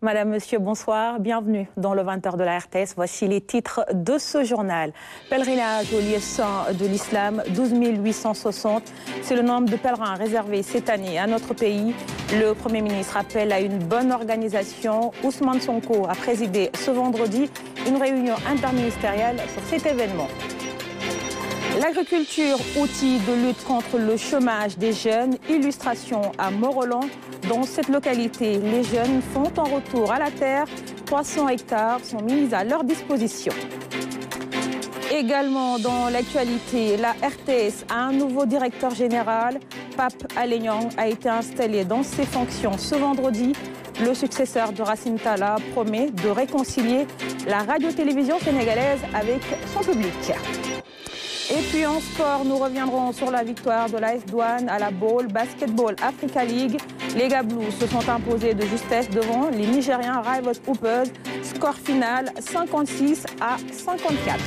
Madame, Monsieur, bonsoir. Bienvenue dans le 20h de la RTS. Voici les titres de ce journal. Pèlerinage au lieu saint de l'islam, 12 860. C'est le nombre de pèlerins réservés cette année à notre pays. Le Premier ministre appelle à une bonne organisation. Ousmane Sonko a présidé ce vendredi une réunion interministérielle sur cet événement. L'agriculture, outil de lutte contre le chômage des jeunes, illustration à Morolan. Dans cette localité, les jeunes font un retour à la terre. 300 hectares sont mis à leur disposition. Également dans l'actualité, la RTS a un nouveau directeur général. Pape Alé Niang a été installé dans ses fonctions ce vendredi. Le successeur de Racine Talla promet de réconcilier la radio-télévision sénégalaise avec son public. Et puis en sport, nous reviendrons sur la victoire de l'AS Douanes à la Ball Basketball Africa League. Les Gablous se sont imposés de justesse devant les Nigériens Rivals Hoopers. Score final 56 à 54.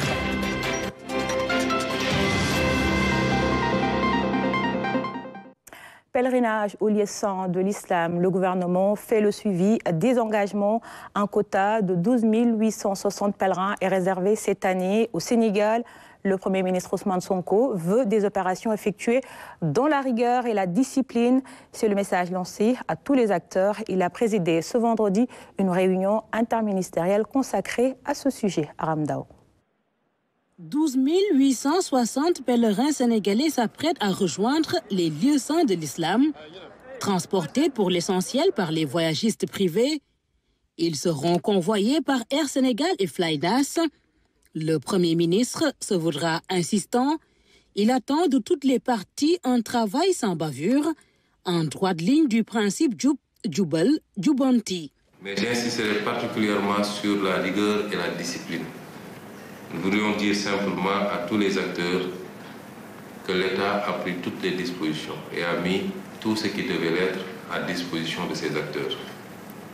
Pèlerinage au lieu saint de l'islam, le gouvernement fait le suivi des engagements. Un quota de 12 860 pèlerins est réservé cette année au Sénégal. Le Premier ministre Ousmane Sonko veut des opérations effectuées dans la rigueur et la discipline. C'est le message lancé à tous les acteurs. Il a présidé ce vendredi une réunion interministérielle consacrée à ce sujet. Aram Dao. 12 860 pèlerins sénégalais s'apprêtent à rejoindre les lieux saints de l'islam. Transportés pour l'essentiel par les voyagistes privés, ils seront convoyés par Air Sénégal et Flynas. Le Premier ministre se voudra insistant. Il attend de toutes les parties un travail sans bavure, en droite ligne du principe Jubal Jubanti. Mais j'insisterai particulièrement sur la rigueur et la discipline. Nous voudrions dire simplement à tous les acteurs que l'État a pris toutes les dispositions et a mis tout ce qui devait l'être à disposition de ces acteurs.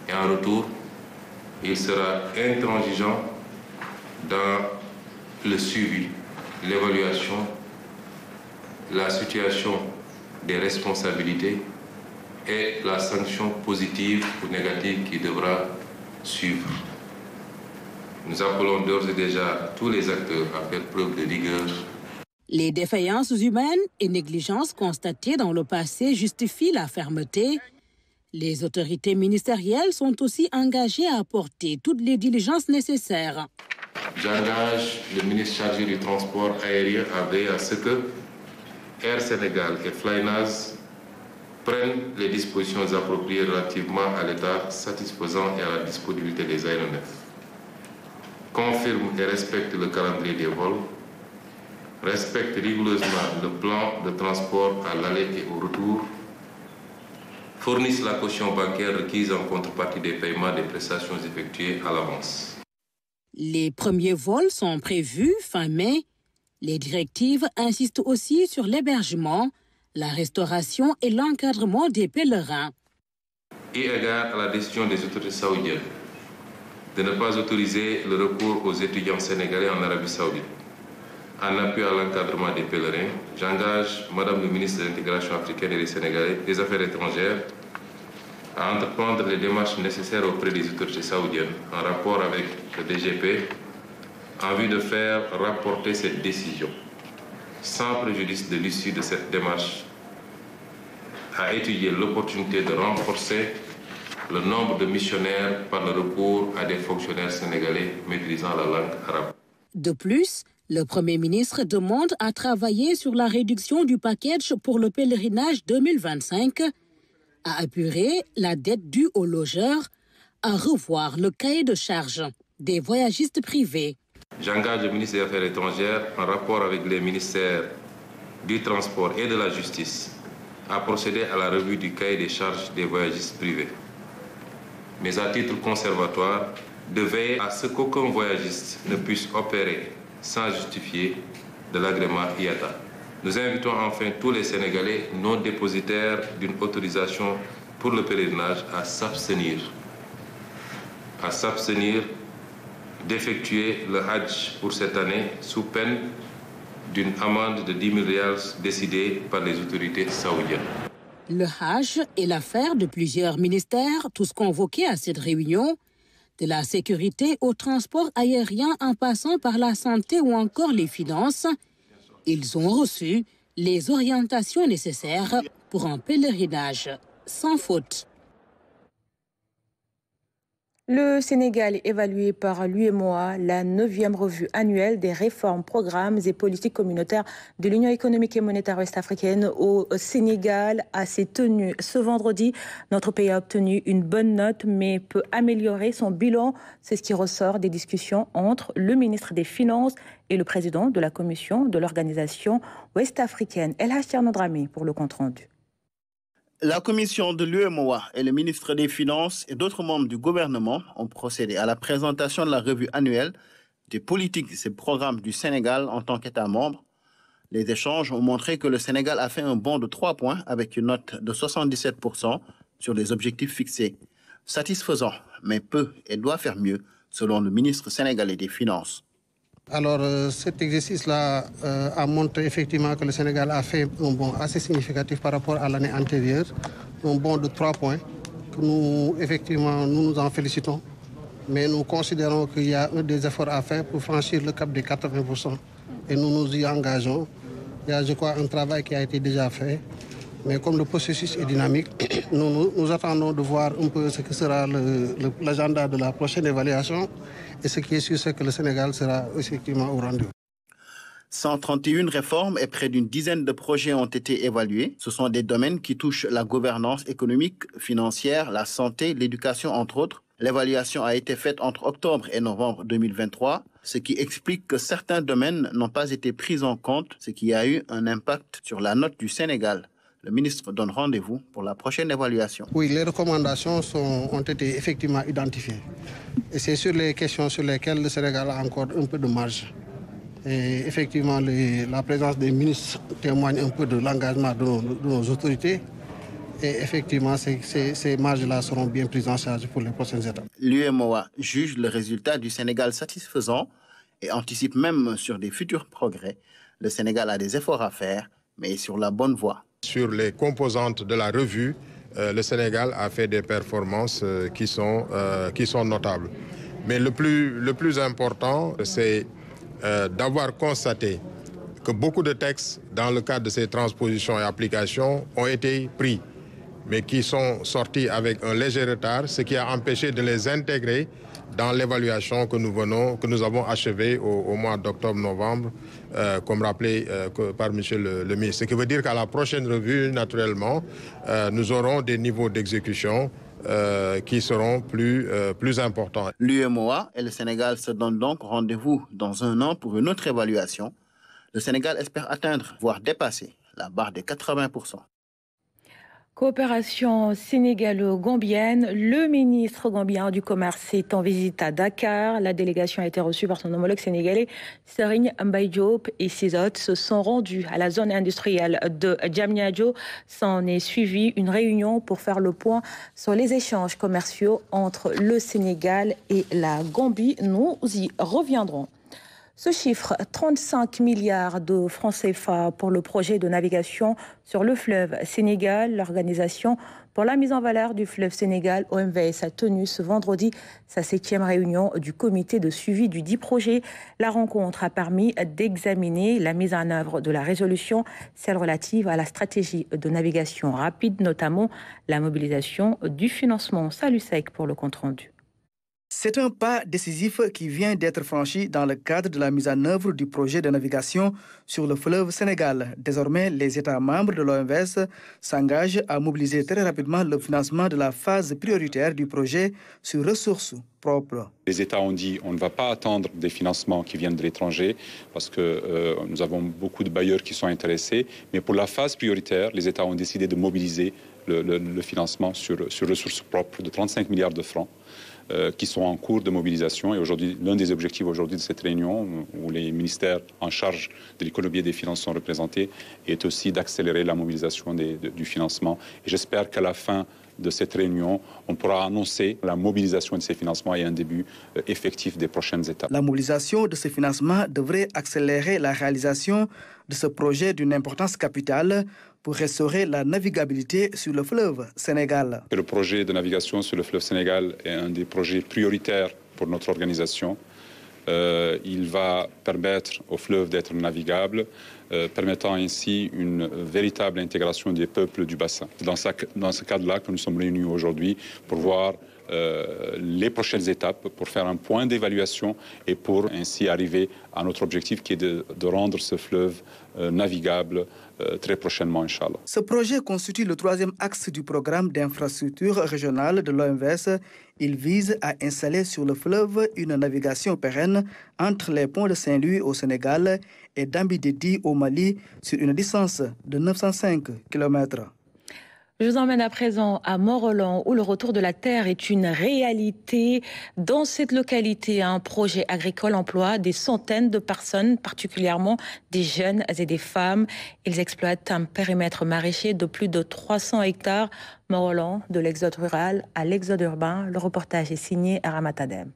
Et en retour, il sera intransigeant dans le suivi, l'évaluation, la situation des responsabilités et la sanction positive ou négative qui devra suivre. Nous appelons d'ores et déjà tous les acteurs à faire preuve de rigueur. Les défaillances humaines et négligences constatées dans le passé justifient la fermeté. Les autorités ministérielles sont aussi engagées à apporter toutes les diligences nécessaires. J'engage le ministre chargé du transport aérien à veiller à ce que Air Sénégal et Flynas prennent les dispositions appropriées relativement à l'état satisfaisant et à la disponibilité des aéronefs. Confirme et respecte le calendrier des vols, respecte rigoureusement le plan de transport à l'aller et au retour, fournissent la caution bancaire requise en contrepartie des paiements des prestations effectuées à l'avance. Les premiers vols sont prévus fin mai. Les directives insistent aussi sur l'hébergement, la restauration et l'encadrement des pèlerins. Eu égard à la décision des autorités saoudiennes de ne pas autoriser le recours aux étudiants sénégalais en Arabie Saoudite, en appui à l'encadrement des pèlerins, j'engage Madame le ministre de l'Intégration africaine et des Sénégalais des Affaires étrangères à entreprendre les démarches nécessaires auprès des autorités saoudiennes en rapport avec le DGP en vue de faire rapporter cette décision sans préjudice de l'issue de cette démarche, à étudier l'opportunité de renforcer le nombre de missionnaires par le recours à des fonctionnaires sénégalais maîtrisant la langue arabe. De plus, le Premier ministre demande à travailler sur la réduction du package pour le pèlerinage 2025, à apurer la dette due aux logeurs, à revoir le cahier de charges des voyagistes privés. J'engage le ministre des Affaires étrangères, en rapport avec les ministères du Transport et de la Justice, à procéder à la revue du cahier des charges des voyagistes privés. Mais à titre conservatoire, de veiller à ce qu'aucun voyagiste ne puisse opérer sans justifier de l'agrément IATA. Nous invitons enfin tous les Sénégalais non dépositaires d'une autorisation pour le pèlerinage à s'abstenir d'effectuer le Hajj pour cette année sous peine d'une amende de 10 000 rials décidée par les autorités saoudiennes. Le Hajj est l'affaire de plusieurs ministères, tous convoqués à cette réunion, de la sécurité au transport aérien en passant par la santé ou encore les finances. Ils ont reçu les orientations nécessaires pour un pèlerinage sans faute. Le Sénégal est évalué par l'UEMOA, la 9e revue annuelle des réformes, programmes et politiques communautaires de l'Union économique et monétaire ouest-africaine au Sénégal. À ses tenues ce vendredi, notre pays a obtenu une bonne note mais peut améliorer son bilan. C'est ce qui ressort des discussions entre le ministre des Finances et le président de la commission de l'organisation ouest-africaine. El Hadj Thierno Dramé pour le compte-rendu. La commission de l'UEMOA et le ministre des Finances et d'autres membres du gouvernement ont procédé à la présentation de la revue annuelle des politiques et programmes du Sénégal en tant qu'État membre. Les échanges ont montré que le Sénégal a fait un bond de 3 points avec une note de 77% sur les objectifs fixés. Satisfaisant, mais peut et doit faire mieux, selon le ministre sénégalais des Finances. Alors cet exercice-là a montré effectivement que le Sénégal a fait un bond assez significatif par rapport à l'année antérieure, un bond de 3 points, que nous nous en félicitons, mais nous considérons qu'il y a des efforts à faire pour franchir le cap des 80%. Et nous nous y engageons. Il y a, je crois, un travail qui a été déjà fait, mais comme le processus est dynamique, nous attendons de voir un peu ce que sera l'agenda de la prochaine évaluation. Et ce qui est sûr, c'est que le Sénégal sera effectivement au rendez-vous. 131 réformes et près d'une dizaine de projets ont été évalués. Ce sont des domaines qui touchent la gouvernance économique, financière, la santé, l'éducation, entre autres. L'évaluation a été faite entre octobre et novembre 2023, ce qui explique que certains domaines n'ont pas été pris en compte, ce qui a eu un impact sur la note du Sénégal. Le ministre donne rendez-vous pour la prochaine évaluation. Oui, les recommandations ont été effectivement identifiées. Et c'est sur les questions sur lesquelles le Sénégal a encore un peu de marge. Et effectivement, la présence des ministres témoigne un peu de l'engagement de nos autorités. Et effectivement, ces marges-là seront bien prises en charge pour les prochaines étapes. L'UEMOA juge le résultat du Sénégal satisfaisant et anticipe même sur des futurs progrès. Le Sénégal a des efforts à faire, mais est sur la bonne voie. Sur les composantes de la revue, le Sénégal a fait des performances qui sont notables. Mais le plus important, c'est d'avoir constaté que beaucoup de textes, dans le cadre de ces transpositions et applications, ont été pris, mais qui sont sortis avec un léger retard, ce qui a empêché de les intégrer dans l'évaluation que nous avons achevée au mois d'octobre-novembre, comme rappelé par M. le ministre. Ce qui veut dire qu'à la prochaine revue, naturellement, nous aurons des niveaux d'exécution qui seront plus importants. L'UEMOA et le Sénégal se donnent donc rendez-vous dans un an pour une autre évaluation. Le Sénégal espère atteindre, voire dépasser, la barre des 80%. Coopération sénégalo-gambienne. Le ministre gambien du Commerce est en visite à Dakar. La délégation a été reçue par son homologue sénégalais, Serigne Mbaye Diop, et ses hôtes se sont rendus à la zone industrielle de Diamniadio. S'en est suivi une réunion pour faire le point sur les échanges commerciaux entre le Sénégal et la Gambie. Nous y reviendrons. Ce chiffre, 35 milliards de francs CFA pour le projet de navigation sur le fleuve Sénégal. L'Organisation pour la mise en valeur du fleuve Sénégal, OMVS, a tenu ce vendredi sa 7e réunion du comité de suivi du dit projet. La rencontre a permis d'examiner la mise en œuvre de la résolution, celle relative à la stratégie de navigation rapide, notamment la mobilisation du financement. Salut Sec pour le compte-rendu. C'est un pas décisif qui vient d'être franchi dans le cadre de la mise en œuvre du projet de navigation sur le fleuve Sénégal. Désormais, les États membres de l'OMVS s'engagent à mobiliser très rapidement le financement de la phase prioritaire du projet sur ressources propres. Les États ont dit qu'on ne va pas attendre des financements qui viennent de l'étranger parce que nous avons beaucoup de bailleurs qui sont intéressés. Mais pour la phase prioritaire, les États ont décidé de mobiliser le financement sur ressources propres de 35 milliards de francs. Qui sont en cours de mobilisation. Et aujourd'hui, l'un des objectifs aujourd'hui de cette réunion, où les ministères en charge de l'économie et des finances sont représentés, est aussi d'accélérer la mobilisation du financement. Et j'espère qu'à la fin de cette réunion, on pourra annoncer la mobilisation de ces financements et un début effectif des prochaines étapes. La mobilisation de ces financements devrait accélérer la réalisation de ce projet d'une importance capitale pour restaurer la navigabilité sur le fleuve Sénégal. Le projet de navigation sur le fleuve Sénégal est un des projets prioritaires pour notre organisation. Il va permettre au fleuve d'être navigable, permettant ainsi une véritable intégration des peuples du bassin. C'est dans ce cadre-là que nous sommes réunis aujourd'hui pour voir les prochaines étapes, pour faire un point d'évaluation et pour ainsi arriver à notre objectif qui est de rendre ce fleuve navigable très prochainement, Inch'Allah. Ce projet constitue le troisième axe du programme d'infrastructure régionale de l'OMVS. Il vise à installer sur le fleuve une navigation pérenne entre les ponts de Saint-Louis au Sénégal et d'Ambidedi au Mali sur une distance de 905 km. Je vous emmène à présent à Mont-Roland où le retour de la terre est une réalité. Dans cette localité, un projet agricole emploie des centaines de personnes, particulièrement des jeunes et des femmes. Ils exploitent un périmètre maraîcher de plus de 300 hectares. Mont-Roland, de l'exode rural à l'exode urbain. Le reportage est signé à Ramatadem.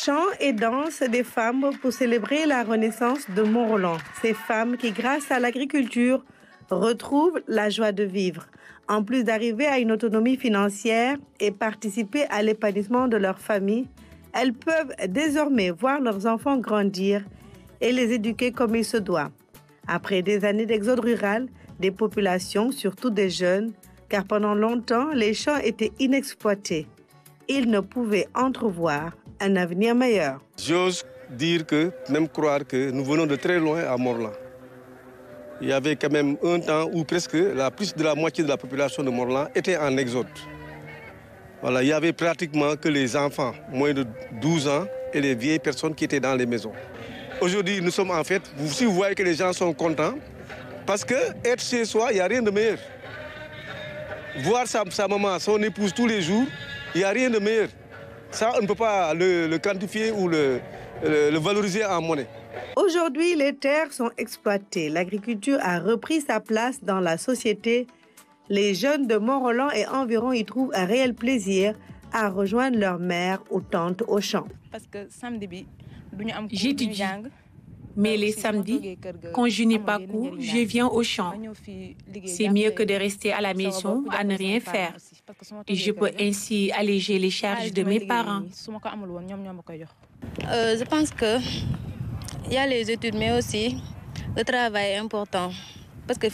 Chants et danses des femmes pour célébrer la renaissance de Mont-Roland. Ces femmes qui, grâce à l'agriculture, retrouvent la joie de vivre. En plus d'arriver à une autonomie financière et participer à l'épanouissement de leur famille, elles peuvent désormais voir leurs enfants grandir et les éduquer comme il se doit. Après des années d'exode rural, des populations, surtout des jeunes, car pendant longtemps, les champs étaient inexploités. Ils ne pouvaient entrevoir un avenir meilleur. J'ose dire que, même croire que nous venons de très loin à Mont-Roland. Il y avait quand même un temps où presque plus de la moitié de la population de Mont-Roland était en exode. Voilà, il y avait pratiquement que les enfants, moins de 12 ans, et les vieilles personnes qui étaient dans les maisons. Aujourd'hui, nous sommes en fait, si vous voyez que les gens sont contents, parce que être chez soi, il n'y a rien de meilleur. Voir sa maman, son épouse tous les jours, il n'y a rien de meilleur. Ça, on ne peut pas le quantifier ou le valoriser en monnaie. Aujourd'hui, les terres sont exploitées. L'agriculture a repris sa place dans la société. Les jeunes de Mont-Roland et environ y trouvent un réel plaisir à rejoindre leur mère ou tante au champ. J'étudie, mais les samedis, quand je n'ai pas cours, je viens au champ. C'est mieux que de rester à la maison à ne rien faire. Et je peux ainsi alléger les charges de mes parents. Je pense qu'il y a les études, mais aussi le travail est important. Parce que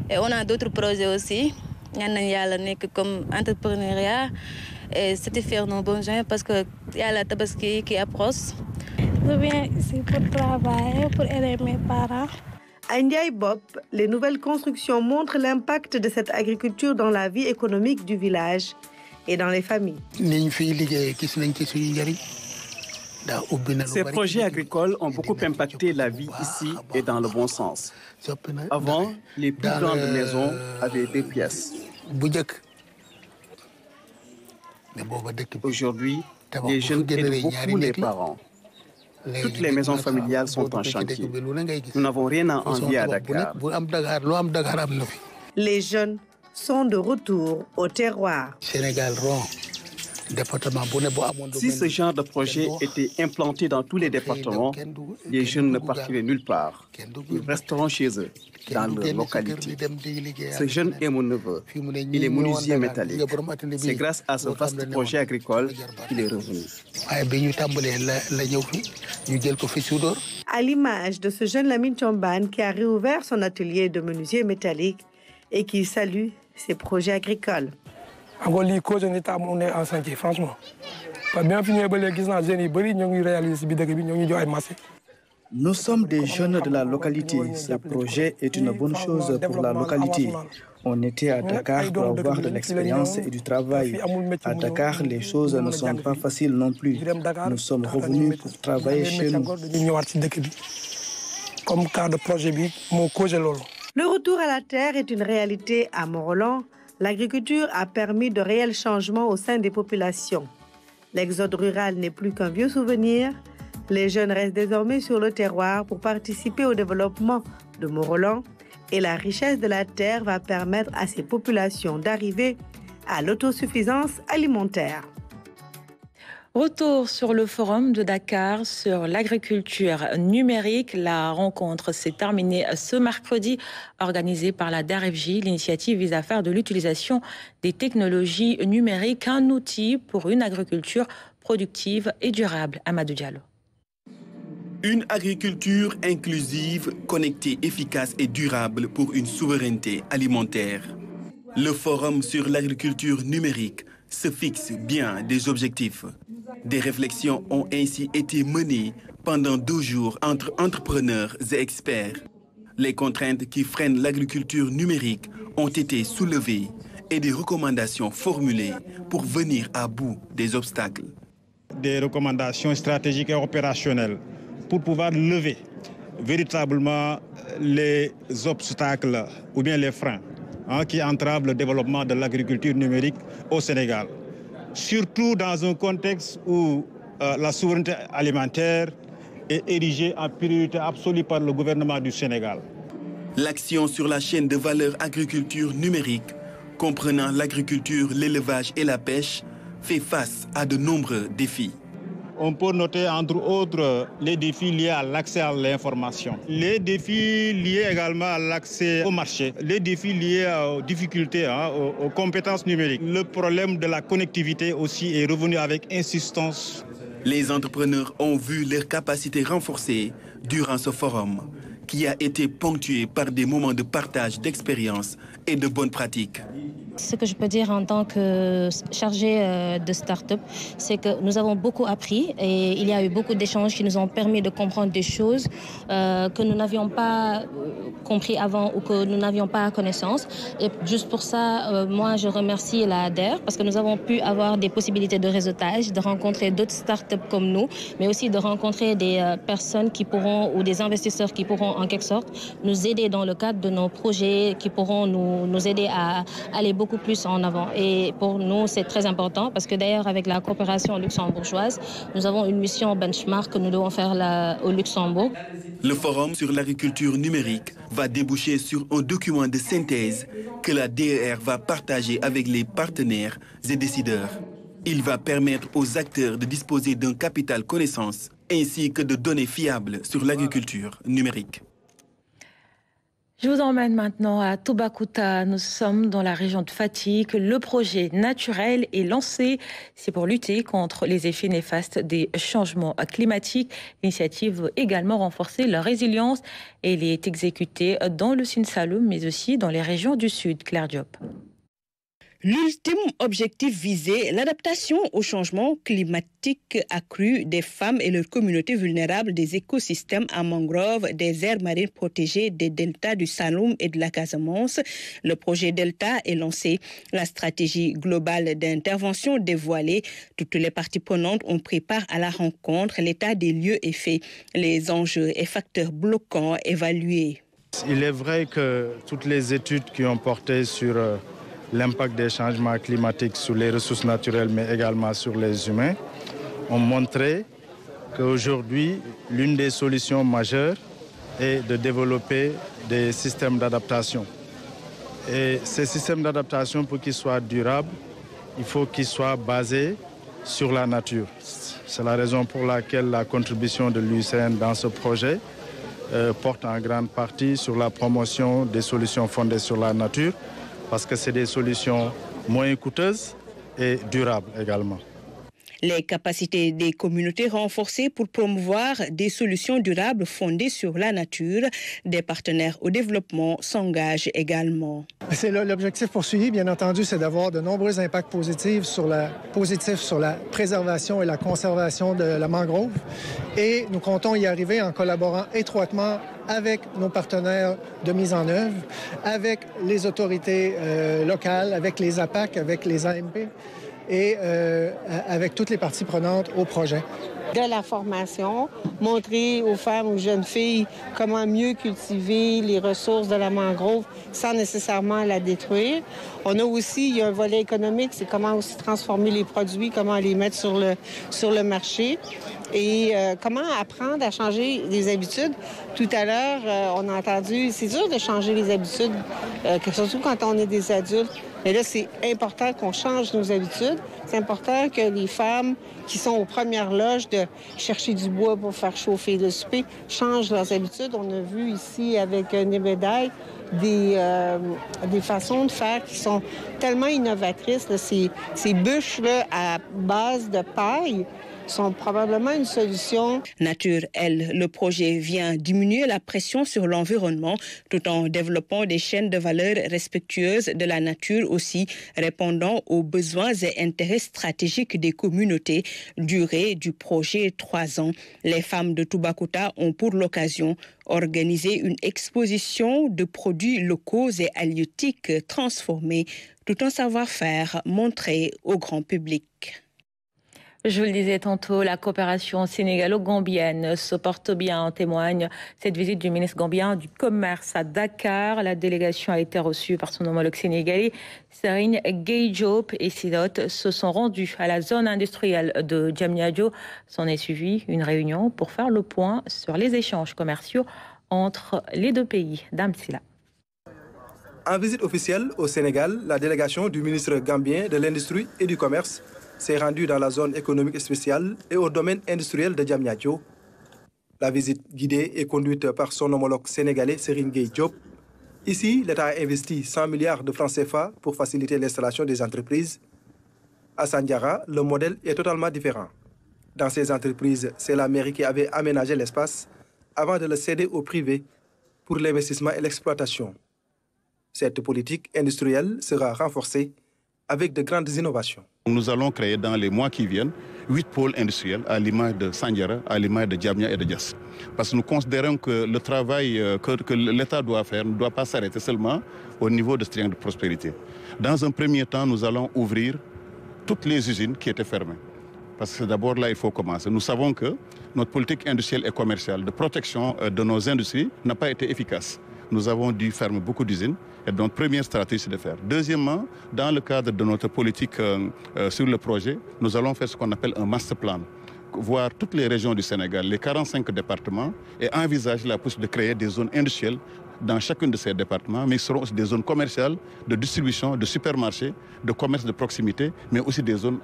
et on a d'autres projets aussi. Comme entrepreneuriat et satisfaire nos besoins parce qu'il y a la tabaski qui approche. Je viens ici pour travailler, pour aider mes parents. À Ndiaye Bop, les nouvelles constructions montrent l'impact de cette agriculture dans la vie économique du village et dans les familles. Ces projets agricoles ont beaucoup impacté la vie ici et dans le bon sens. Avant, les plus grandes maisons avaient 2 pièces. Aujourd'hui, les jeunes aident beaucoup les parents. Toutes les maisons familiales sont en chantier. Nous n'avons rien à envier à Dakar. Les jeunes sont de retour au terroir. Si ce genre de projet était implanté dans tous les départements, les jeunes ne partiraient nulle part. Ils resteront chez eux, dans leur localité. Ce jeune est mon neveu. Il est menuisier métallique. C'est grâce à ce vaste projet agricole qu'il est revenu. À l'image de ce jeune Lamine Chomban qui a réouvert son atelier de menuisier métallique et qui salue ses projets agricoles. On est en chantier, franchement. Nous sommes des jeunes de la localité. Ce projet est une bonne chose pour la localité. On était à Dakar pour avoir de l'expérience et du travail. À Dakar, les choses ne sont pas faciles non plus. Nous sommes revenus pour travailler chez nous. Comme cas de projet, le retour à la terre est une réalité à Mont-Roland. L'agriculture a permis de réels changements au sein des populations. L'exode rural n'est plus qu'un vieux souvenir. Les jeunes restent désormais sur le terroir pour participer au développement de Mont-Roland et la richesse de la terre va permettre à ces populations d'arriver à l'autosuffisance alimentaire. Retour sur le forum de Dakar sur l'agriculture numérique. La rencontre s'est terminée ce mercredi, organisée par la DERFJ. L'initiative vise à faire de l'utilisation des technologies numériques un outil pour une agriculture productive et durable. Amadou Diallo. Une agriculture inclusive, connectée, efficace et durable pour une souveraineté alimentaire. Le forum sur l'agriculture numérique se fixe bien des objectifs. Des réflexions ont ainsi été menées pendant 2 jours entre entrepreneurs et experts. Les contraintes qui freinent l'agriculture numérique ont été soulevées et des recommandations formulées pour venir à bout des obstacles. Des recommandations stratégiques et opérationnelles pour pouvoir lever véritablement les obstacles ou bien les freins qui entravent le développement de l'agriculture numérique au Sénégal. Surtout dans un contexte où la souveraineté alimentaire est érigée en priorité absolue par le gouvernement du Sénégal. L'action sur la chaîne de valeur agriculture numérique, comprenant l'agriculture, l'élevage et la pêche, fait face à de nombreux défis. On peut noter entre autres les défis liés à l'accès à l'information, les défis liés également à l'accès au marché, les défis liés aux difficultés, aux compétences numériques. Le problème de la connectivité aussi est revenu avec insistance. Les entrepreneurs ont vu leurs capacités renforcées durant ce forum, qui a été ponctué par des moments de partage d'expériences et de bonnes pratiques. Ce que je peux dire en tant que chargée de start-up, c'est que nous avons beaucoup appris et il y a eu beaucoup d'échanges qui nous ont permis de comprendre des choses que nous n'avions pas compris avant ou que nous n'avions pas connaissance. Et juste pour ça, moi, je remercie la DER parce que nous avons pu avoir des possibilités de réseautage, de rencontrer d'autres start-up comme nous, mais aussi de rencontrer des personnes qui pourront ou des investisseurs qui pourront en quelque sorte nous aider dans le cadre de nos projets, qui pourront nous aider à aller beaucoup plus en avant. Et pour nous, c'est très important parce que d'ailleurs, avec la coopération luxembourgeoise, nous avons une mission benchmark que nous devons faire au Luxembourg. Le forum sur l'agriculture numérique va déboucher sur un document de synthèse que la DER va partager avec les partenaires et décideurs. Il va permettre aux acteurs de disposer d'un capital connaissance ainsi que de données fiables sur l'agriculture numérique. Je vous emmène maintenant à Toubacouta. Nous sommes dans la région de Fatick. Le projet naturel est lancé. C'est pour lutter contre les effets néfastes des changements climatiques. L'initiative veut également renforcer leur résilience et elle est exécutée dans le Sine Saloum, mais aussi dans les régions du Sud. Claire Diop. L'ultime objectif visé, l'adaptation au changement climatique accru des femmes et leurs communautés vulnérables des écosystèmes à mangrove, des aires marines protégées des deltas du Saloum et de la Casamance. Le projet Delta est lancé. La stratégie globale d'intervention dévoilée. Toutes les parties prenantes ont pris part à la rencontre. L'état des lieux est fait. Les enjeux et facteurs bloquants évalués. Il est vrai que toutes les études qui ont porté sur l'impact des changements climatiques sur les ressources naturelles, mais également sur les humains, ont montré qu'aujourd'hui, l'une des solutions majeures est de développer des systèmes d'adaptation. Et ces systèmes d'adaptation, pour qu'ils soient durables, il faut qu'ils soient basés sur la nature. C'est la raison pour laquelle la contribution de l'UICN dans ce projet porte en grande partie sur la promotion des solutions fondées sur la nature, parce que c'est des solutions moins coûteuses et durables également. Les capacités des communautés renforcées pour promouvoir des solutions durables fondées sur la nature. Des partenaires au développement s'engagent également. C'est l'objectif poursuivi, bien entendu, c'est d'avoir de nombreux impacts positifs sur la préservation et la conservation de la mangrove. Et nous comptons y arriver en collaborant étroitement avec nos partenaires de mise en œuvre, avec les autorités locales, avec les APAC, avec les AMP et avec toutes les parties prenantes au projet. De la formation, montrer aux femmes, aux jeunes filles comment mieux cultiver les ressources de la mangrove sans nécessairement la détruire. On a aussi, il y a un volet économique, c'est comment aussi transformer les produits, comment les mettre sur le marché et comment apprendre à changer les habitudes. Tout à l'heure, on a entendu, c'est dur de changer les habitudes, surtout quand on est des adultes. Mais là, c'est important qu'on change nos habitudes. C'est important que les femmes qui sont aux premières loges de chercher du bois pour faire chauffer le souper changent leurs habitudes. On a vu ici avec Nebedaï des façons de faire qui sont tellement innovatrices. Là. Ces bûches-là à base de paille sont probablement une solution. Nature, elle, le projet vient diminuer la pression sur l'environnement tout en développant des chaînes de valeur respectueuses de la nature aussi, répondant aux besoins et intérêts stratégiques des communautés. Durée du projet 3 ans. Les femmes de Toubacouta ont pour l'occasion organisé une exposition de produits locaux et halieutiques transformés, tout un savoir-faire montré au grand public. Je vous le disais tantôt, la coopération sénégalo-gambienne se porte bien, en témoigne cette visite du ministre gambien du Commerce à Dakar. La délégation a été reçue par son homologue sénégalais, Serigne Gueye Diop, et ses hôtes se sont rendus à la zone industrielle de Diamniadio. S'en est suivi une réunion pour faire le point sur les échanges commerciaux entre les deux pays. Dame Silla. En visite officielle au Sénégal, la délégation du ministre gambien de l'Industrie et du Commerce s'est rendue dans la zone économique spéciale et au domaine industriel de Diamniadio. La visite guidée est conduite par son homologue sénégalais Serigne Gueye Diop. Ici, l'État a investi 100 milliards de francs CFA pour faciliter l'installation des entreprises. À Sandiara, le modèle est totalement différent. Dans ces entreprises, c'est la mairie qui avait aménagé l'espace avant de le céder au privé pour l'investissement et l'exploitation. Cette politique industrielle sera renforcée avec de grandes innovations. Nous allons créer dans les mois qui viennent 8 pôles industriels à l'image de Sandiara, à l'image de Diamnia et de Diass. Parce que nous considérons que le travail que l'État doit faire ne doit pas s'arrêter seulement au niveau de ce triangle de prospérité. Dans un premier temps, nous allons ouvrir toutes les usines qui étaient fermées. Parce que d'abord là, il faut commencer. Nous savons que notre politique industrielle et commerciale de protection de nos industries n'a pas été efficace. Nous avons dû fermer beaucoup d'usines. Et notre première stratégie, c'est de faire. Deuxièmement, dans le cadre de notre politique sur le projet, nous allons faire ce qu'on appelle un master plan. Voir toutes les régions du Sénégal, les 45 départements, et envisager la possibilité de créer des zones industrielles dans chacun de ces départements, mais ce seront aussi des zones commerciales, de distribution, de supermarchés, de commerce de proximité, mais aussi des zones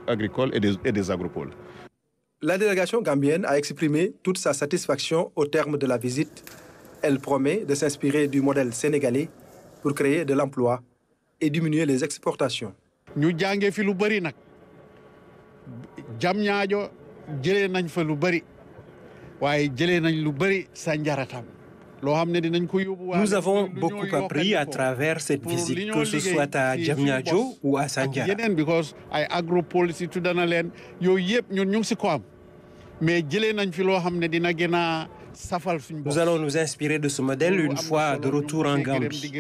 agricoles et des agropoles. La délégation gambienne a exprimé toute sa satisfaction au terme de la visite. Elle promet de s'inspirer du modèle sénégalais pour créer de l'emploi et diminuer les exportations. Nous avons fait lu bari nak. Diamniadio jëlé nañ fa lu bari. Waye jëlé nañ lu bari Sandiara tam. Nous avons beaucoup appris à travers cette visite, que ce soit à Diamniadio ou à Sandiara. Because ay agro-policy tudana len yoy yep ñun ñu ci ko am. Mais jëlé nañ fi lo xamné dina gëna. Nous allons nous inspirer de ce modèle une fois de retour en Gambie.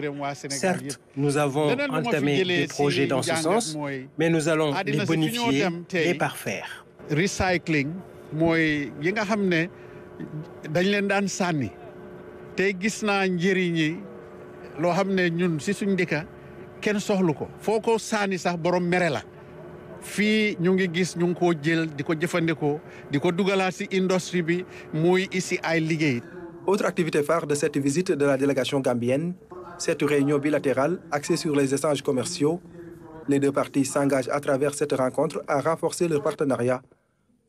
Certes, nous avons entamé des projets dans ce sens, mais nous allons les bonifier et parfaire. Recycling, moy yi nga xamné dañ leen daan sanni. Tay gis na njëriñi lo xamné ñun ci suñu dëkk kenn soxlu ko. Foko sanni sax borom mere la. Fi ñu ngi gis ñu ko jël diko jëfandiko diko dugalaat ci industrie bi muy ici ay liggéey. Autre activité phare de cette visite de la délégation gambienne, cette réunion bilatérale axée sur les échanges commerciaux. Les deux parties s'engagent à travers cette rencontre à renforcer leur partenariat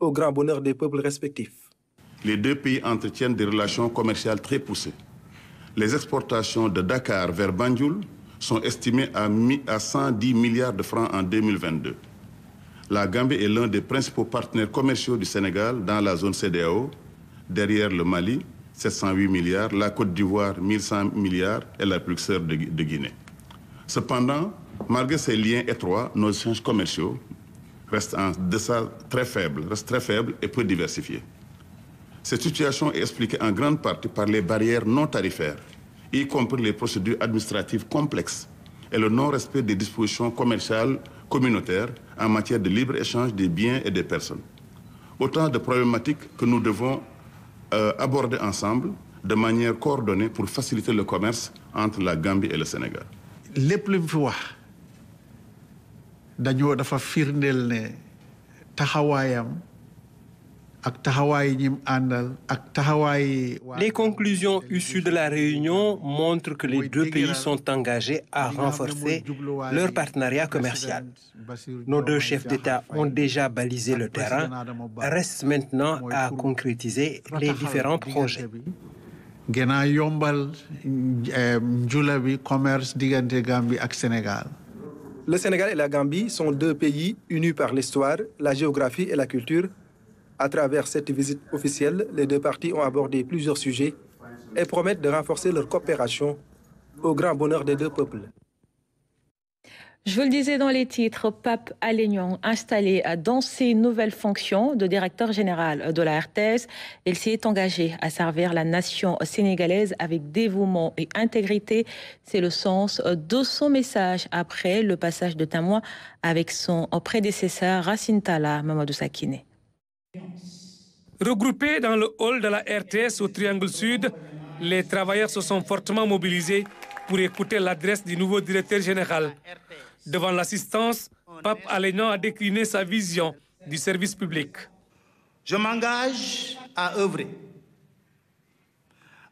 au grand bonheur des peuples respectifs. Les deux pays entretiennent des relations commerciales très poussées. Les exportations de Dakar vers Banjul sont estimées à 110 milliards de francs en 2022. La Gambie est l'un des principaux partenaires commerciaux du Sénégal dans la zone CEDEAO, derrière le Mali, 708 milliards, la Côte d'Ivoire, 1100 milliards et la plus sœur de Guinée. Cependant, malgré ces liens étroits, nos échanges commerciaux restent en deçà très faibles et peu diversifiés. Cette situation est expliquée en grande partie par les barrières non tarifaires, y compris les procédures administratives complexes et le non-respect des dispositions commerciales communautaires en matière de libre-échange des biens et des personnes. Autant de problématiques que nous devons aborder ensemble de manière coordonnée pour faciliter le commerce entre la Gambie et le Sénégal. Lépp lu fi wax dañoo dafa firndeel ne taxawaayam Les conclusions issues de la réunion montrent que les deux pays sont engagés à renforcer leur partenariat commercial. Nos deux chefs d'État ont déjà balisé le terrain. Reste maintenant à concrétiser les différents projets. Le Sénégal et la Gambie sont deux pays unis par l'histoire, la géographie et la culture. À travers cette visite officielle, les deux parties ont abordé plusieurs sujets et promettent de renforcer leur coopération au grand bonheur des deux peuples. Je vous le disais dans les titres, Pape Alé Niang, installé dans ses nouvelles fonctions de directeur général de la RTS, il s'y est engagé à servir la nation sénégalaise avec dévouement et intégrité. C'est le sens de son message après le passage de témoin avec son prédécesseur Racine Talla, Mamadou Sakine. Regroupés dans le hall de la RTS au Triangle Sud, les travailleurs se sont fortement mobilisés pour écouter l'adresse du nouveau directeur général. Devant l'assistance, Pape Alé Niang a décliné sa vision du service public. Je m'engage à œuvrer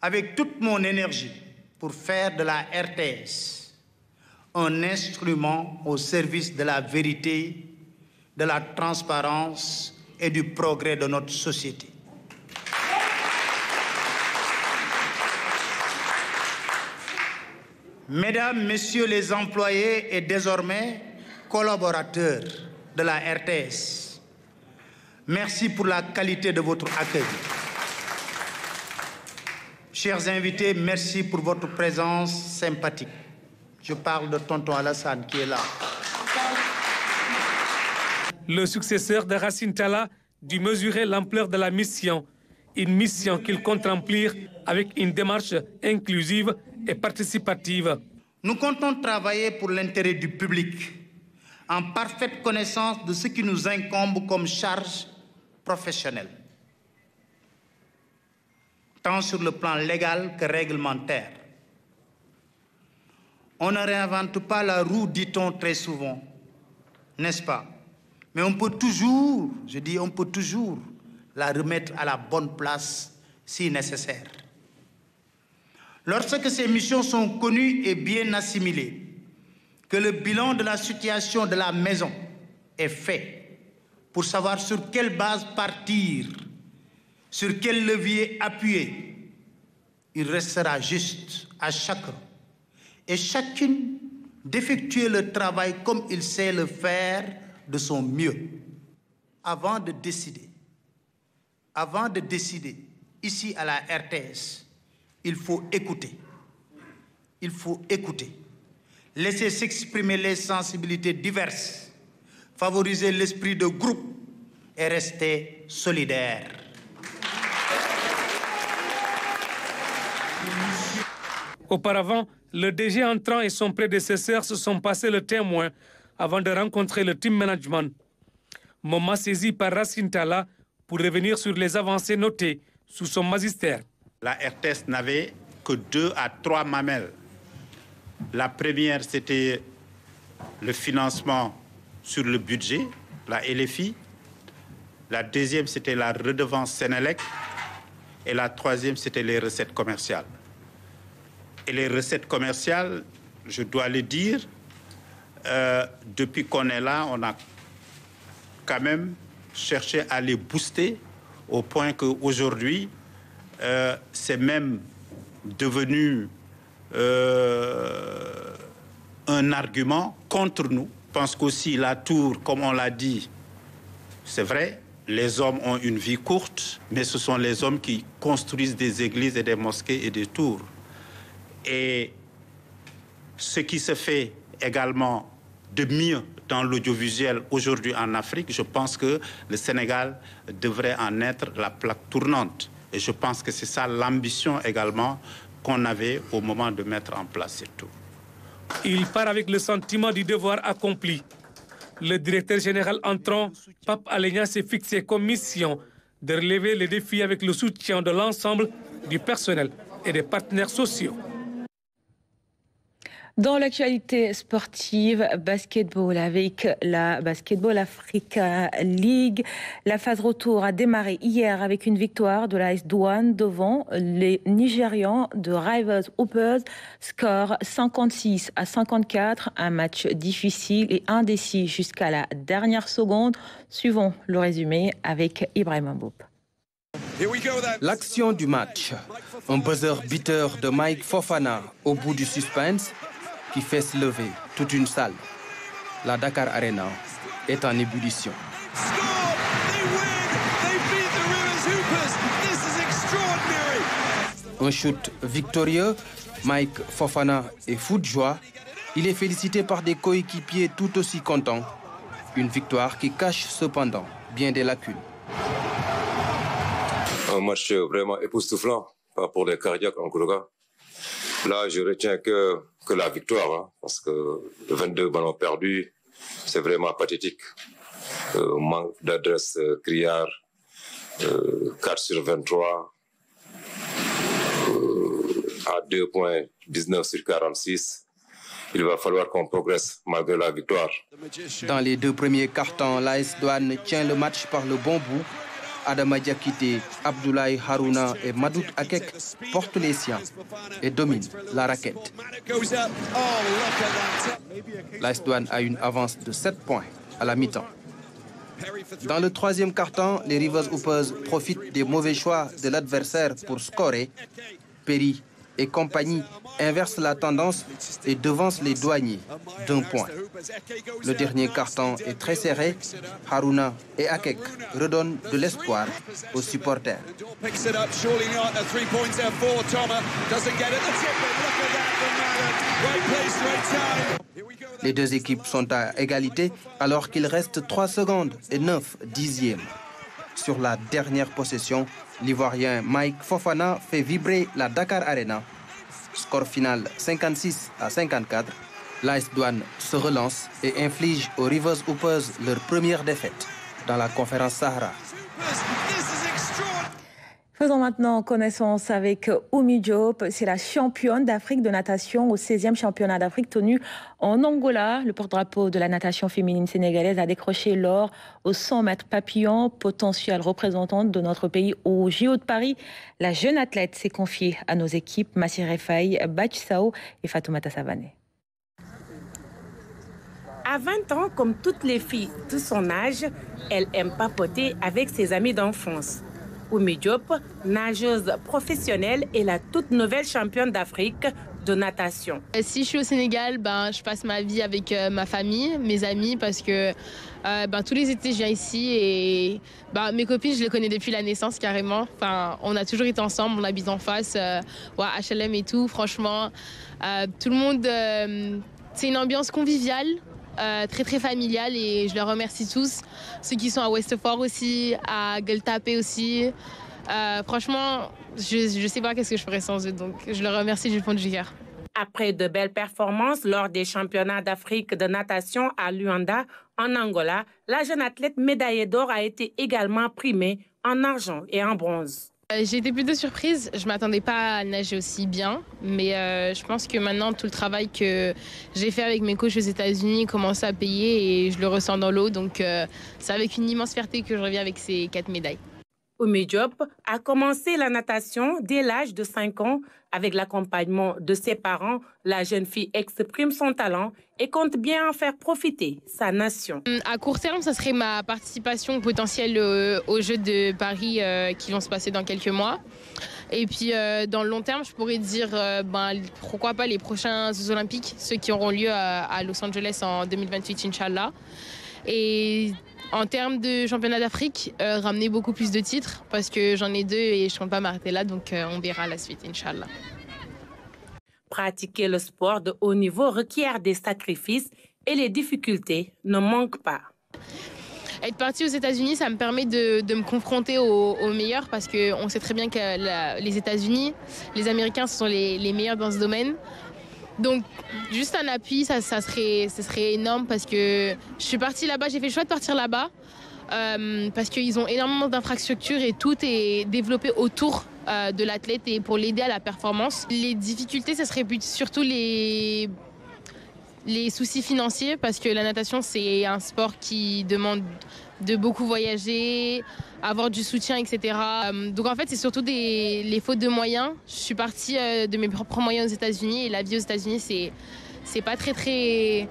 avec toute mon énergie pour faire de la RTS un instrument au service de la vérité, de la transparence et du progrès de notre société. Mesdames, Messieurs les employés et désormais collaborateurs de la RTS, merci pour la qualité de votre accueil. Chers invités, merci pour votre présence sympathique. Je parle de tonton Alassane qui est là. Le successeur de Racine Talla dut mesurer l'ampleur de la mission, une mission qu'il compte remplir avec une démarche inclusive et participative. Nous comptons travailler pour l'intérêt du public, en parfaite connaissance de ce qui nous incombe comme charge professionnelle, tant sur le plan légal que réglementaire. On ne réinvente pas la roue, dit-on très souvent, n'est-ce pas? Mais on peut toujours, je dis on peut toujours, la remettre à la bonne place si nécessaire. Lorsque ces missions sont connues et bien assimilées, que le bilan de la situation de la maison est fait pour savoir sur quelle base partir, sur quel levier appuyer, il restera juste à chacun et chacune d'effectuer le travail comme il sait le faire de son mieux. Avant de décider ici à la RTS, il faut écouter. Il faut écouter. Laisser s'exprimer les sensibilités diverses, favoriser l'esprit de groupe et rester solidaire. Auparavant, le DG entrant et son prédécesseur se sont passés le témoin avant de rencontrer le team management. Moment saisi par Racine Talla pour revenir sur les avancées notées sous son magistère. La RTS n'avait que 2 à 3 mamelles. La première, c'était le financement sur le budget, la LFI. La deuxième, c'était la redevance Sénélec. Et la troisième, c'était les recettes commerciales. Et les recettes commerciales, je dois le dire, depuis qu'on est là, on a quand même cherché à les booster au point qu'aujourd'hui, c'est même devenu un argument contre nous. Je pense qu'aussi la tour, comme on l'a dit, c'est vrai, les hommes ont une vie courte, mais ce sont les hommes qui construisent des églises et des mosquées et des tours. Et ce qui se fait également de mieux dans l'audiovisuel aujourd'hui en Afrique, je pense que le Sénégal devrait en être la plaque tournante. Et je pense que c'est ça l'ambition également qu'on avait au moment de mettre en place cette tour. Il part avec le sentiment du devoir accompli. Le directeur général entrant, Pape Alé Niang, s'est fixé comme mission de relever les défis avec le soutien de l'ensemble du personnel et des partenaires sociaux. Dans l'actualité sportive, basketball avec la Basketball Africa League. La phase retour a démarré hier avec une victoire de l'AS Douanes devant les Nigérians de Rivers Hoopers. Score 56-54, un match difficile et indécis jusqu'à la dernière seconde. Suivons le résumé avec Ibrahim Mboup. L'action du match. Un buzzer beater de Mike Fofana au bout du suspense qui fait se lever toute une salle. La Dakar Arena est en ébullition. Un shoot victorieux, Mike Fofana est fou de joie. Il est félicité par des coéquipiers tout aussi contents. Une victoire qui cache cependant bien des lacunes. Un match vraiment époustouflant pour les cardiaques en tout cas. Là, je retiens que la victoire, hein, parce que 22 ballons perdus, c'est vraiment pathétique. Manque d'adresse criard, 4 sur 23, à 2 points, 19 sur 46. Il va falloir qu'on progresse malgré la victoire. Dans les 2 premiers cartons, l'AS Douanes tient le match par le bon bout. Adama Diakité, Abdoulaye Harouna et Madout Akek portent les siens et dominent la raquette. L'AS Douanes a une avance de 7 points à la mi-temps. Dans le 3e carton, les Rivers Hoopers profitent des mauvais choix de l'adversaire pour scorer. Perry et compagnie inversent la tendance et devancent les douaniers d'1 point. Le dernier carton est très serré. Harouna et Akek redonnent de l'espoir aux supporters. Les 2 équipes sont à égalité alors qu'il reste 3 secondes et 9 dixièmes. Sur la dernière possession, l'Ivoirien Mike Fofana fait vibrer la Dakar Arena. Score final 56-54. L'AS Douanes se relance et inflige aux Rivers Hoopers leur première défaite dans la conférence Sahara. Faisons maintenant connaissance avec Oumi Diop. C'est la championne d'Afrique de natation au 16e championnat d'Afrique tenu en Angola. Le porte-drapeau de la natation féminine sénégalaise a décroché l'or aux 100 mètres papillon, potentielle représentante de notre pays au JO de Paris. La jeune athlète s'est confiée à nos équipes Massiré Faye, Bachsao et Fatoumata Savané. À 20 ans, comme toutes les filles de son âge, elle aime papoter avec ses amis d'enfance. Oumi Diop, nageuse professionnelle, est la toute nouvelle championne d'Afrique de natation. Si je suis au Sénégal, je passe ma vie avec ma famille, mes amis, parce que tous les étés je viens ici et mes copines, je les connais depuis la naissance carrément. Enfin, on a toujours été ensemble, on habite en face, HLM et tout. Franchement, tout le monde, c'est une ambiance conviviale. Très très familiale et je les remercie tous, ceux qui sont à Westfort aussi, à Gueltapé aussi. Franchement, je sais pas qu'est-ce que je ferais sans eux, donc je les remercie du fond du cœur. Après de belles performances lors des championnats d'Afrique de natation à Luanda, en Angola, la jeune athlète médaillée d'or a été également primée en argent et en bronze. J'ai été plutôt surprise, je ne m'attendais pas à nager aussi bien, mais je pense que maintenant tout le travail que j'ai fait avec mes coachs aux États-Unis commence à payer et je le ressens dans l'eau, donc c'est avec une immense fierté que je reviens avec ces 4 médailles. Oumi Diop a commencé la natation dès l'âge de 5 ans. Avec l'accompagnement de ses parents, la jeune fille exprime son talent et compte bien en faire profiter sa nation. À court terme, ça serait ma participation potentielle aux Jeux de Paris qui vont se passer dans quelques mois. Et puis dans le long terme, je pourrais dire pourquoi pas les prochains Jeux Olympiques, ceux qui auront lieu à Los Angeles en 2028, Inch'Allah. Et en termes de championnat d'Afrique, ramener beaucoup plus de titres parce que j'en ai 2 et je ne compte pas m'arrêter là, donc on verra la suite, Inch'Allah. Pratiquer le sport de haut niveau requiert des sacrifices et les difficultés ne manquent pas. Être partie aux États-Unis, ça me permet de me confronter aux meilleurs parce qu'on sait très bien que les États-Unis, les Américains, ce sont les meilleurs dans ce domaine. Donc, juste un appui, ça serait énorme parce que je suis partie là-bas, j'ai fait le choix de partir là-bas parce qu'ils ont énormément d'infrastructures et tout est développé autour de l'athlète et pour l'aider à la performance. Les difficultés, ça serait surtout les les soucis financiers, parce que la natation, c'est un sport qui demande de beaucoup voyager, avoir du soutien, etc. Donc en fait, c'est surtout les fautes de moyens. Je suis partie de mes propres moyens aux États-Unis et la vie aux États-Unis, c'est pas très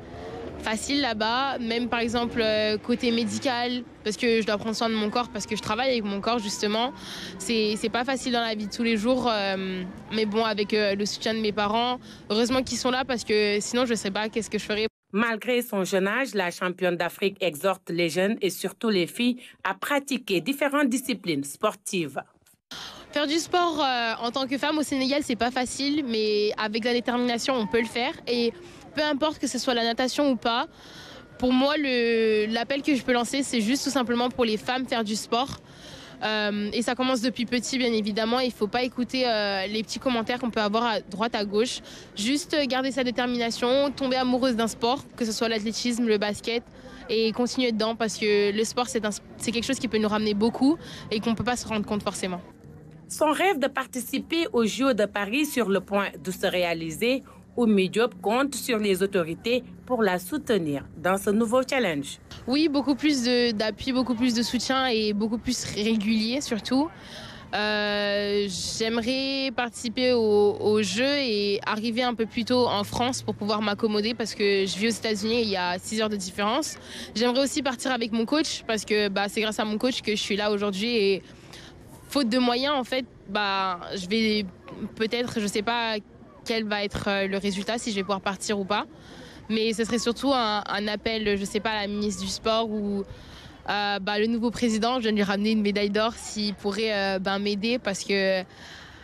facile là-bas. Même par exemple côté médical, parce que je dois prendre soin de mon corps, parce que je travaille avec mon corps justement. C'est pas facile dans la vie de tous les jours. Mais bon, avec le soutien de mes parents, heureusement qu'ils sont là, parce que sinon je sais pas qu'est-ce que je ferais. Malgré son jeune âge, la championne d'Afrique exhorte les jeunes et surtout les filles à pratiquer différentes disciplines sportives. Faire du sport en tant que femme au Sénégal, c'est pas facile, mais avec la détermination, on peut le faire. Et peu importe que ce soit la natation ou pas, pour moi, l'appel que je peux lancer, c'est juste tout simplement pour les femmes faire du sport. Et ça commence depuis petit, bien évidemment. Il ne faut pas écouter les petits commentaires qu'on peut avoir à droite, à gauche. Juste garder sa détermination, tomber amoureuse d'un sport, que ce soit l'athlétisme, le basket, et continuer dedans, parce que le sport, c'est quelque chose qui peut nous ramener beaucoup et qu'on ne peut pas se rendre compte forcément. Son rêve de participer aux JO de Paris sur le point de se réaliser, Oumy Diop compte sur les autorités pour la soutenir dans ce nouveau challenge. Oui, beaucoup plus d'appui, beaucoup plus de soutien et beaucoup plus régulier surtout. J'aimerais participer aux Jeux et arriver un peu plus tôt en France pour pouvoir m'accommoder, parce que je vis aux États-Unis et il y a 6 heures de différence. J'aimerais aussi partir avec mon coach, parce que c'est grâce à mon coach que je suis là aujourd'hui. Et faute de moyens, en fait, je vais peut-être, je sais pas quel va être le résultat, si je vais pouvoir partir ou pas. Mais ce serait surtout un appel, je sais pas, à la ministre du Sport ou le nouveau président. Je viens de lui ramener une médaille d'or s'il pourrait m'aider, parce que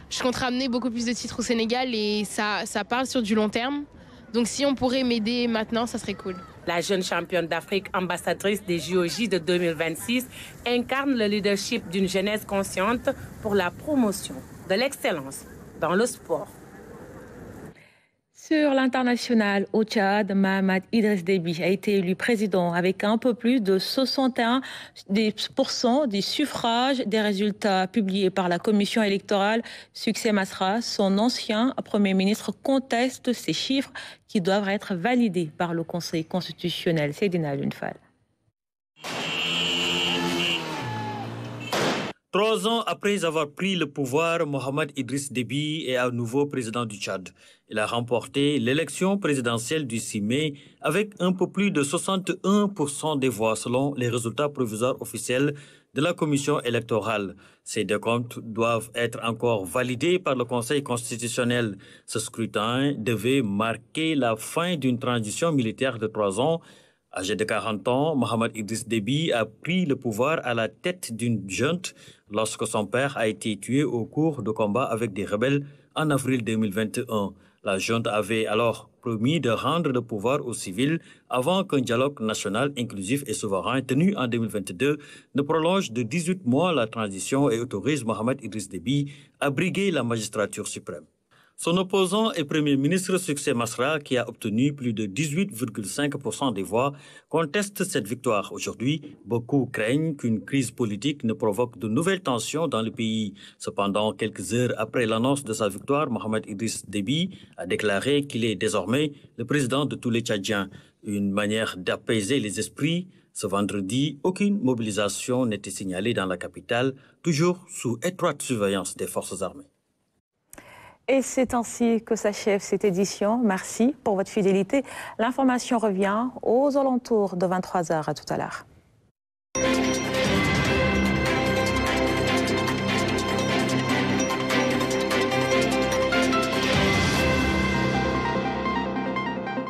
je compte ramener beaucoup plus de titres au Sénégal et ça parle sur du long terme. Donc si on pourrait m'aider maintenant, ça serait cool. La jeune championne d'Afrique, ambassadrice des JOJ de 2026, incarne le leadership d'une jeunesse consciente pour la promotion de l'excellence dans le sport. Sur l'international au Tchad, Mahamat Idriss Déby a été élu président avec un peu plus de 61% des suffrages. Des résultats publiés par la commission électorale. Succès Masra, son ancien Premier ministre, conteste ces chiffres qui doivent être validés par le Conseil constitutionnel. Seydina Lunfal. 3 ans après avoir pris le pouvoir, Mohamed Idriss Déby est à nouveau président du Tchad. Il a remporté l'élection présidentielle du 6 mai avec un peu plus de 61% des voix selon les résultats provisoires officiels de la commission électorale. Ces décomptes doivent être encore validés par le Conseil constitutionnel. Ce scrutin devait marquer la fin d'une transition militaire de 3 ans. Âgé de 40 ans, Mohamed Idriss Déby a pris le pouvoir à la tête d'une junte lorsque son père a été tué au cours de combats avec des rebelles en avril 2021. La junte avait alors promis de rendre le pouvoir aux civils avant qu'un dialogue national inclusif et souverain tenu en 2022 ne prolonge de 18 mois la transition et autorise Mohamed Idriss Déby à briguer la magistrature suprême. Son opposant et Premier ministre Succès Masra, qui a obtenu plus de 18,5% des voix, conteste cette victoire. Aujourd'hui, beaucoup craignent qu'une crise politique ne provoque de nouvelles tensions dans le pays. Cependant, quelques heures après l'annonce de sa victoire, Mohamed Idriss Déby a déclaré qu'il est désormais le président de tous les Tchadiens. Une manière d'apaiser les esprits. Ce vendredi, aucune mobilisation n'était signalée dans la capitale, toujours sous étroite surveillance des forces armées. Et c'est ainsi que s'achève cette édition. Merci pour votre fidélité. L'information revient aux alentours de 23h. À tout à l'heure.